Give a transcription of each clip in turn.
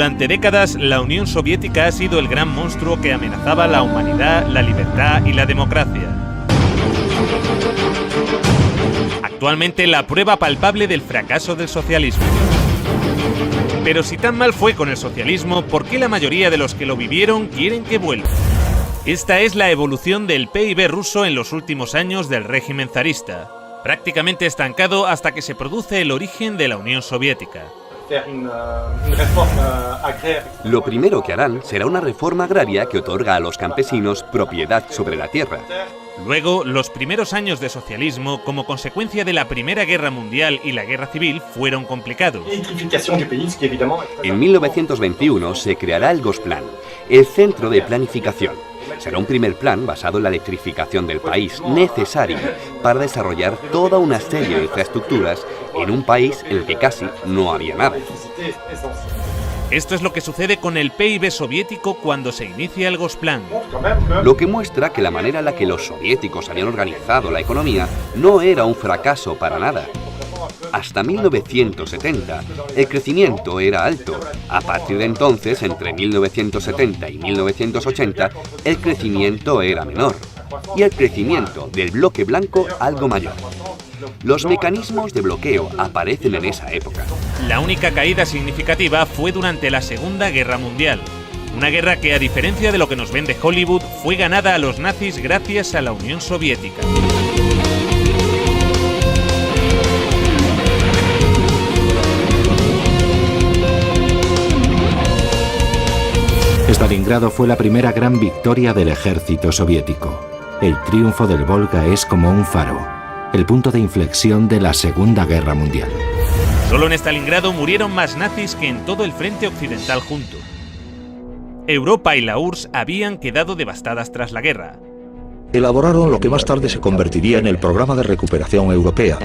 Durante décadas, la Unión Soviética ha sido el gran monstruo que amenazaba la humanidad, la libertad y la democracia. Actualmente, la prueba palpable del fracaso del socialismo. Pero si tan mal fue con el socialismo, ¿por qué la mayoría de los que lo vivieron quieren que vuelva? Esta es la evolución del PIB ruso en los últimos años del régimen zarista, prácticamente estancado hasta que se produce el origen de la Unión Soviética. Lo primero que harán será una reforma agraria que otorga a los campesinos propiedad sobre la tierra. Luego, los primeros años de socialismo, como consecuencia de la Primera Guerra Mundial y la Guerra Civil, fueron complicados. En 1921 se creará el Gosplan, el Centro de Planificación. Será un primer plan basado en la electrificación del país, necesario para desarrollar toda una serie de infraestructuras en un país en el que casi no había nada. Esto es lo que sucede con el PIB soviético cuando se inicia el Gosplan. Lo que muestra que la manera en la que los soviéticos habían organizado la economía no era un fracaso para nada. Hasta 1970, el crecimiento era alto. A partir de entonces, entre 1970 y 1980, el crecimiento era menor. Y el crecimiento del bloque blanco algo mayor. Los mecanismos de bloqueo aparecen en esa época. La única caída significativa fue durante la Segunda Guerra Mundial. Una guerra que, a diferencia de lo que nos vende Hollywood, fue ganada a los nazis gracias a la Unión Soviética. Stalingrado fue la primera gran victoria del ejército soviético. El triunfo del Volga es como un faro, el punto de inflexión de la Segunda Guerra Mundial. Solo en Stalingrado murieron más nazis que en todo el frente occidental junto. Europa y la URSS habían quedado devastadas tras la guerra. Elaboraron lo que más tarde se convertiría en el Programa de Recuperación Europea,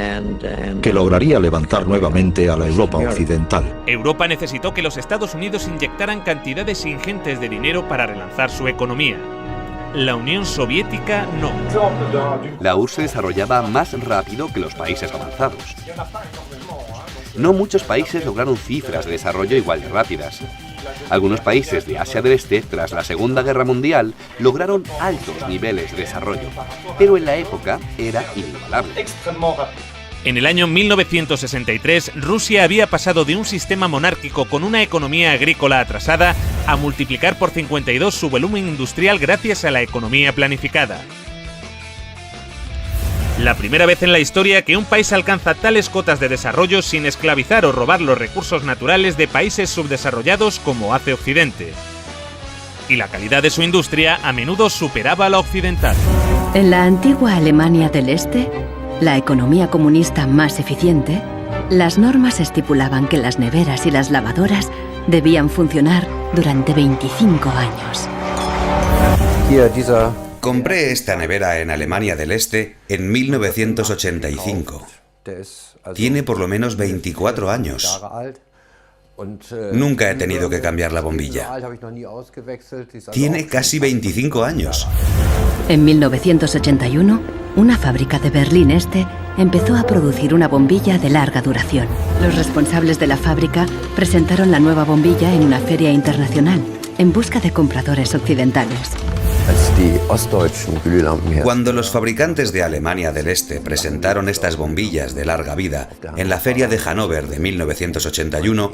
que lograría levantar nuevamente a la Europa occidental. Europa necesitó que los Estados Unidos inyectaran cantidades ingentes de dinero para relanzar su economía. La Unión Soviética no. La URSS se desarrollaba más rápido que los países avanzados. No muchos países lograron cifras de desarrollo igual de rápidas. Algunos países de Asia del Este, tras la Segunda Guerra Mundial, lograron altos niveles de desarrollo, pero en la época era inigualable. En el año 1963, Rusia había pasado de un sistema monárquico con una economía agrícola atrasada a multiplicar por 52 su volumen industrial gracias a la economía planificada. La primera vez en la historia que un país alcanza tales cotas de desarrollo sin esclavizar o robar los recursos naturales de países subdesarrollados como hace Occidente. Y la calidad de su industria a menudo superaba a la occidental. En la antigua Alemania del Este, la economía comunista más eficiente, las normas estipulaban que las neveras y las lavadoras debían funcionar durante 25 años. Compré esta nevera en Alemania del Este en 1985. Tiene por lo menos 24 años. Nunca he tenido que cambiar la bombilla. Tiene casi 25 años. En 1981, una fábrica de Berlín Este empezó a producir una bombilla de larga duración. Los responsables de la fábrica presentaron la nueva bombilla en una feria internacional en busca de compradores occidentales. Cuando los fabricantes de Alemania del Este presentaron estas bombillas de larga vida en la feria de Hannover de 1981,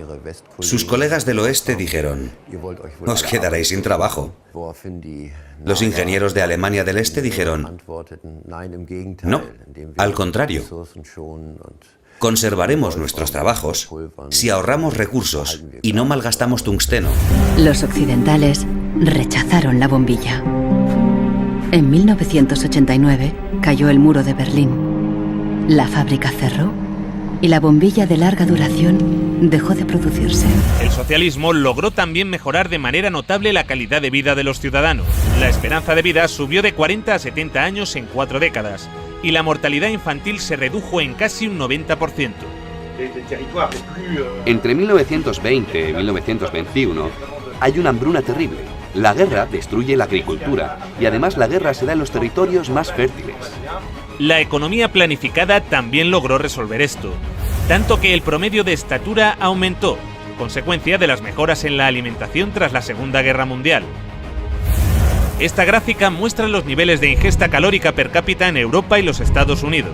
sus colegas del oeste dijeron: «Os quedaréis sin trabajo». Los ingenieros de Alemania del Este dijeron: «No, al contrario. Conservaremos nuestros trabajos si ahorramos recursos y no malgastamos tungsteno». Los occidentales rechazaron la bombilla. En 1989 cayó el muro de Berlín. La fábrica cerró y la bombilla de larga duración dejó de producirse. El socialismo logró también mejorar de manera notable la calidad de vida de los ciudadanos. La esperanza de vida subió de 40 a 70 años en 4 décadas y la mortalidad infantil se redujo en casi un 90%. Entre 1920 y 1921 hay una hambruna terrible. La guerra destruye la agricultura y además la guerra se da en los territorios más fértiles. La economía planificada también logró resolver esto, tanto que el promedio de estatura aumentó. consecuencia de las mejoras en la alimentación tras la Segunda Guerra Mundial. Esta gráfica muestra los niveles de ingesta calórica per cápita en Europa y los Estados Unidos.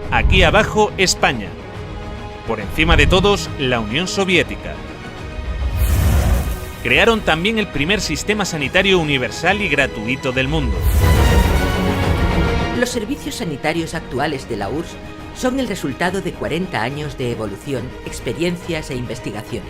Aquí abajo, España. Por encima de todos, la Unión Soviética. Crearon también el primer sistema sanitario universal y gratuito del mundo. Los servicios sanitarios actuales de la URSS son el resultado de 40 años de evolución, experiencias e investigaciones.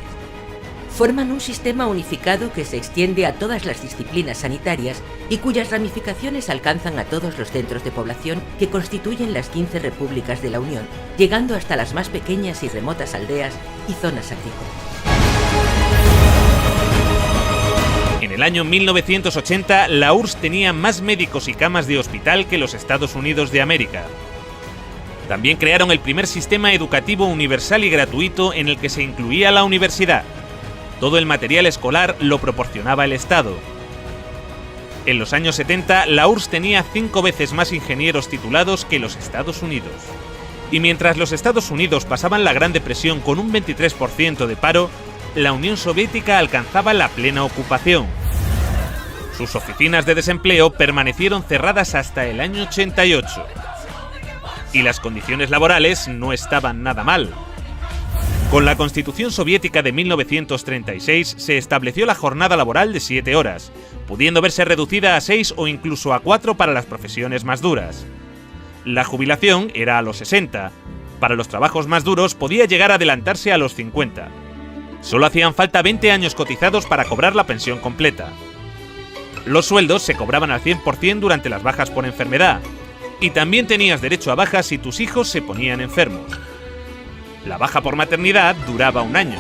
Forman un sistema unificado que se extiende a todas las disciplinas sanitarias y cuyas ramificaciones alcanzan a todos los centros de población que constituyen las 15 repúblicas de la Unión, llegando hasta las más pequeñas y remotas aldeas y zonas agrícolas. En el año 1980, la URSS tenía más médicos y camas de hospital que los Estados Unidos de América. También crearon el primer sistema educativo universal y gratuito en el que se incluía la universidad. Todo el material escolar lo proporcionaba el Estado. En los años 70, la URSS tenía 5 veces más ingenieros titulados que los Estados Unidos. Y mientras los Estados Unidos pasaban la Gran Depresión con un 23% de paro, la Unión Soviética alcanzaba la plena ocupación. Sus oficinas de desempleo permanecieron cerradas hasta el año 88. Y las condiciones laborales no estaban nada mal. Con la Constitución Soviética de 1936 se estableció la jornada laboral de 7 horas, pudiendo verse reducida a 6 o incluso a 4 para las profesiones más duras. La jubilación era a los 60. Para los trabajos más duros podía llegar a adelantarse a los 50. Solo hacían falta 20 años cotizados para cobrar la pensión completa. Los sueldos se cobraban al 100% durante las bajas por enfermedad, y también tenías derecho a bajas si tus hijos se ponían enfermos. La baja por maternidad duraba 1 año.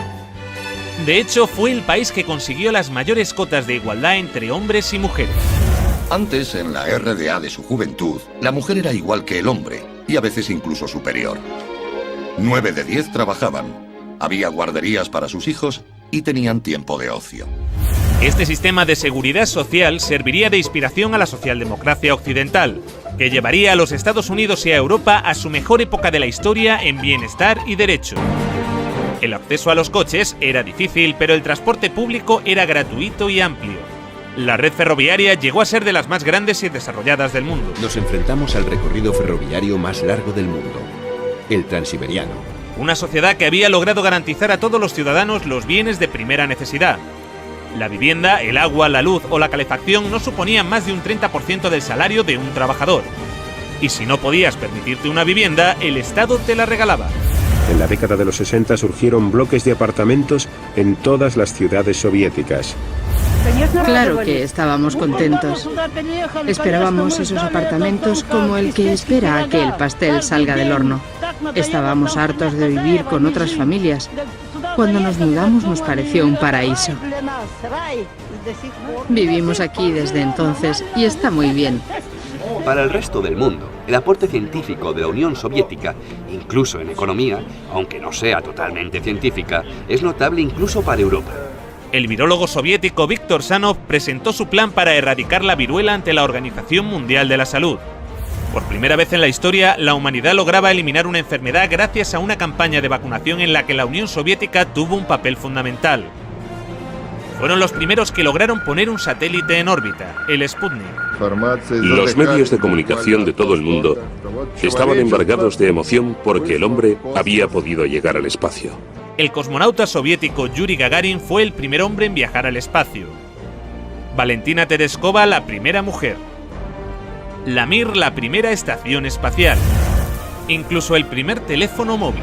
De hecho, fue el país que consiguió las mayores cotas de igualdad entre hombres y mujeres. Antes, en la RDA de su juventud, la mujer era igual que el hombre, y a veces incluso superior. 9 de 10 trabajaban, había guarderías para sus hijos y tenían tiempo de ocio. Este sistema de seguridad social serviría de inspiración a la socialdemocracia occidental, que llevaría a los Estados Unidos y a Europa a su mejor época de la historia en bienestar y derecho. El acceso a los coches era difícil, pero el transporte público era gratuito y amplio. La red ferroviaria llegó a ser de las más grandes y desarrolladas del mundo. Nos enfrentamos al recorrido ferroviario más largo del mundo, el Transiberiano. Una sociedad que había logrado garantizar a todos los ciudadanos los bienes de primera necesidad. La vivienda, el agua, la luz o la calefacción no suponían más de un 30% del salario de un trabajador. Y si no podías permitirte una vivienda, el Estado te la regalaba. En la década de los 60 surgieron bloques de apartamentos en todas las ciudades soviéticas. Claro que estábamos contentos. Esperábamos esos apartamentos como el que espera a que el pastel salga del horno. Estábamos hartos de vivir con otras familias. Cuando nos mudamos nos pareció un paraíso. Vivimos aquí desde entonces y está muy bien. Para el resto del mundo, el aporte científico de la Unión Soviética, incluso en economía, aunque no sea totalmente científica, es notable incluso para Europa. El virólogo soviético Víctor Sanov presentó su plan para erradicar la viruela ante la Organización Mundial de la Salud. Por primera vez en la historia, la humanidad lograba eliminar una enfermedad gracias a una campaña de vacunación en la que la Unión Soviética tuvo un papel fundamental. Fueron los primeros que lograron poner un satélite en órbita, el Sputnik. Los medios de comunicación de todo el mundo estaban embargados de emoción porque el hombre había podido llegar al espacio. El cosmonauta soviético Yuri Gagarin fue el primer hombre en viajar al espacio. Valentina Tereskova, la primera mujer. La Mir, la primera estación espacial. Incluso el primer teléfono móvil.